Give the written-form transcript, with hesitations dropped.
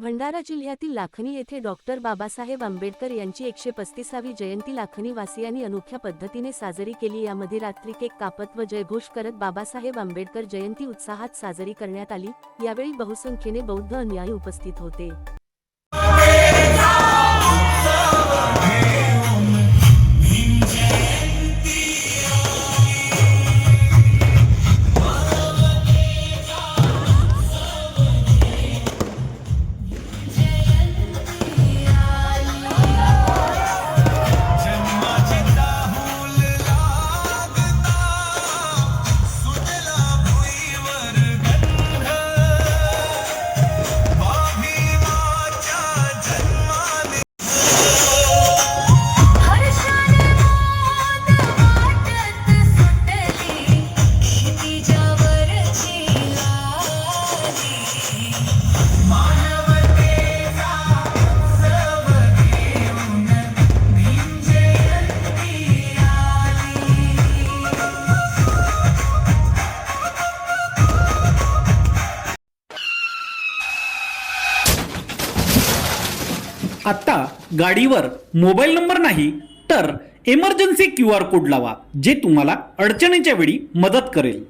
भंडारा जिल्ह्यातील लाखनी येथे डॉक्टर बाबासाहेब आंबेडकर यांची 135वी जयंती लाखनी वासियांनी अनोख्या पद्धतीने साजरी केली। यामध्ये रात्री केक कापत व जयघोष करत बाबासाहेब आंबेडकर जयंती उत्साहात साजरी करण्यात आली। यावेळी बहुसंख्येने बौद्ध अनुयायी उपस्थित होते। आता गाडीवर मोबाईल नंबर नाही तर इमर्जन्सी QR कोड लावा, जे तुम्हाला अडचणीच्या वेळी मदत करेल।